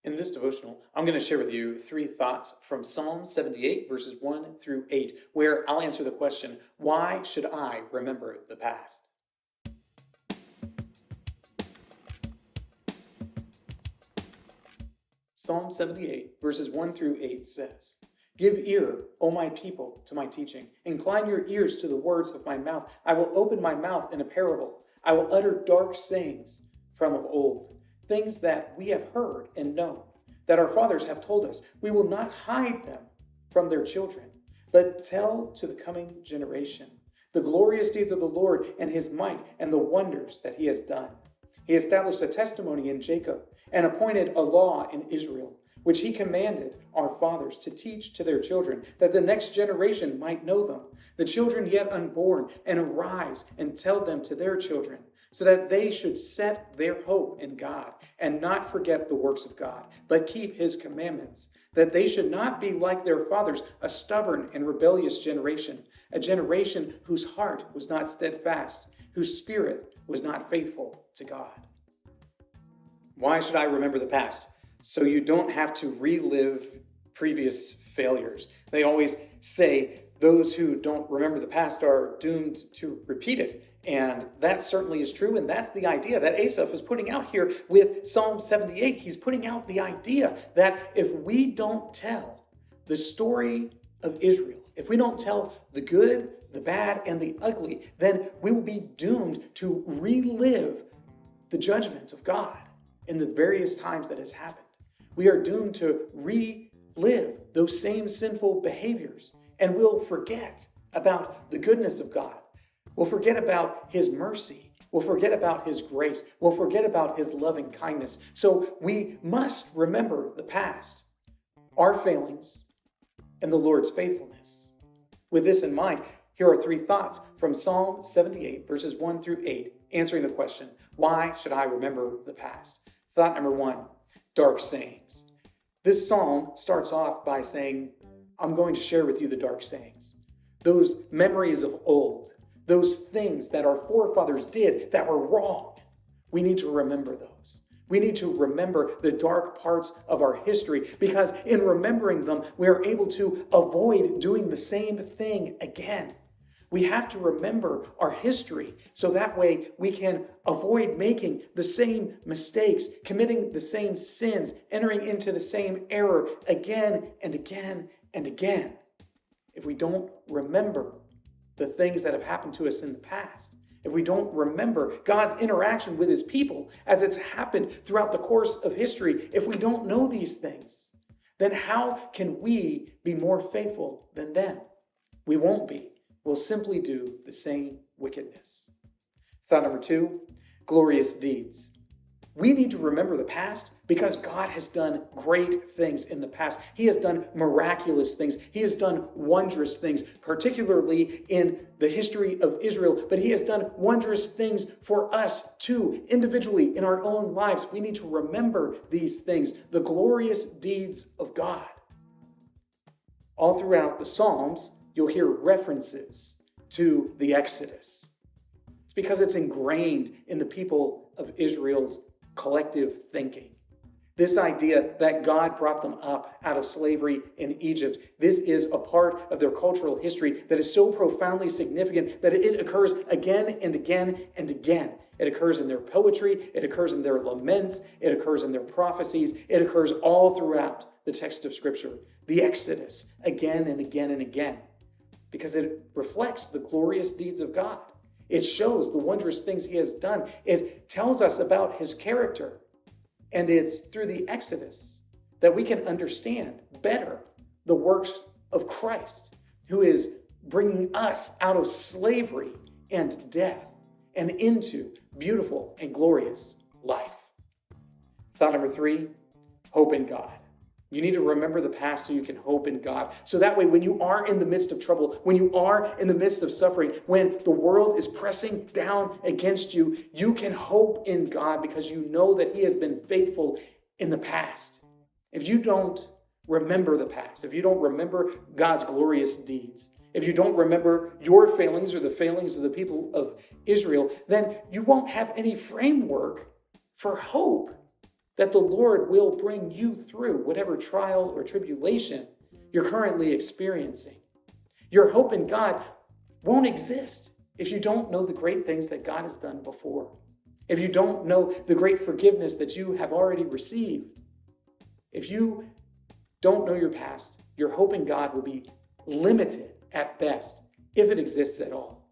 In this devotional, I'm going to share with you 3 thoughts from Psalm 78, verses 1 through 8, where I'll answer the question, why should I remember the past? Psalm 78, verses 1 through 8 says, "Give ear, O my people, to my teaching. Incline your ears to the words of my mouth. I will open my mouth in a parable. I will utter dark sayings from of old, things that we have heard and known, that our fathers have told us. We will not hide them from their children, but tell to the coming generation the glorious deeds of the Lord and his might and the wonders that he has done. He established a testimony in Jacob and appointed a law in Israel, which he commanded our fathers to teach to their children, that the next generation might know them, the children yet unborn, and arise and tell them to their children, so that they should set their hope in God and not forget the works of God, but keep his commandments, that they should not be like their fathers, a stubborn and rebellious generation, a generation whose heart was not steadfast, whose spirit was not faithful to God." Why should I remember the past? So you don't have to relive previous failures. They always say those who don't remember the past are doomed to repeat it. And that certainly is true. And that's the idea that Asaph is putting out here with Psalm 78. He's putting out the idea that if we don't tell the story of Israel, if we don't tell the good, the bad, and the ugly, then we will be doomed to relive the judgment of God in the various times that has happened. We are doomed to relive those same sinful behaviors, and we'll forget about the goodness of God. We'll forget about his mercy. We'll forget about his grace. We'll forget about his loving kindness. So we must remember the past, our failings, and the Lord's faithfulness. With this in mind, here are 3 thoughts from Psalm 78, verses 1 through 8, answering the question, why should I remember the past? Thought number 1, dark sayings. This psalm starts off by saying, I'm going to share with you the dark sayings, those memories of old, those things that our forefathers did that were wrong. We need to remember those. We need to remember the dark parts of our history, because in remembering them, we are able to avoid doing the same thing again. We have to remember our history so that way we can avoid making the same mistakes, committing the same sins, entering into the same error again and again and again. If we don't remember the things that have happened to us in the past, if we don't remember God's interaction with his people as it's happened throughout the course of history, if we don't know these things, then how can we be more faithful than them? We won't be. We'll simply do the same wickedness. Thought number 2, glorious deeds. We need to remember the past because God has done great things in the past. He has done miraculous things. He has done wondrous things, particularly in the history of Israel. But he has done wondrous things for us too, individually in our own lives. We need to remember these things, the glorious deeds of God. All throughout the Psalms, you'll hear references to the Exodus. It's because it's ingrained in the people of Israel's collective thinking. This idea that God brought them up out of slavery in Egypt, this is a part of their cultural history that is so profoundly significant that it occurs again and again and again. It occurs in their poetry, it occurs in their laments, it occurs in their prophecies, it occurs all throughout the text of Scripture. The Exodus, again and again and again, because it reflects the glorious deeds of God. It shows the wondrous things he has done. It tells us about his character. And it's through the Exodus that we can understand better the works of Christ, who is bringing us out of slavery and death and into beautiful and glorious life. Thought number 3, hope in God. You need to remember the past so you can hope in God. So that way, when you are in the midst of trouble, when you are in the midst of suffering, when the world is pressing down against you, you can hope in God because you know that he has been faithful in the past. If you don't remember the past, if you don't remember God's glorious deeds, if you don't remember your failings or the failings of the people of Israel, then you won't have any framework for hope that the Lord will bring you through whatever trial or tribulation you're currently experiencing. Your hope in God won't exist if you don't know the great things that God has done before, if you don't know the great forgiveness that you have already received. If you don't know your past, your hope in God will be limited at best, if it exists at all.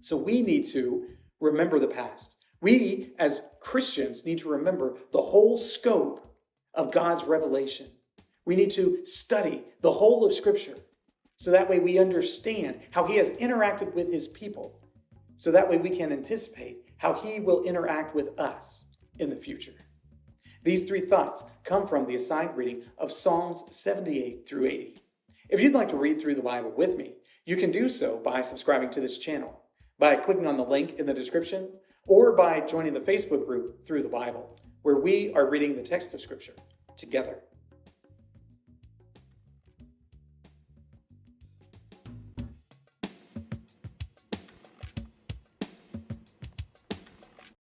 So we need to remember the past. We, as Christians, need to remember the whole scope of God's revelation. We need to study the whole of Scripture, so that way we understand how He has interacted with His people, so that way we can anticipate how He will interact with us in the future. These three thoughts come from the assigned reading of Psalms 78 through 80. If you'd like to read through the Bible with me, you can do so by subscribing to this channel, by clicking on the link in the description, or by joining the Facebook group Through the Bible, where we are reading the text of Scripture together.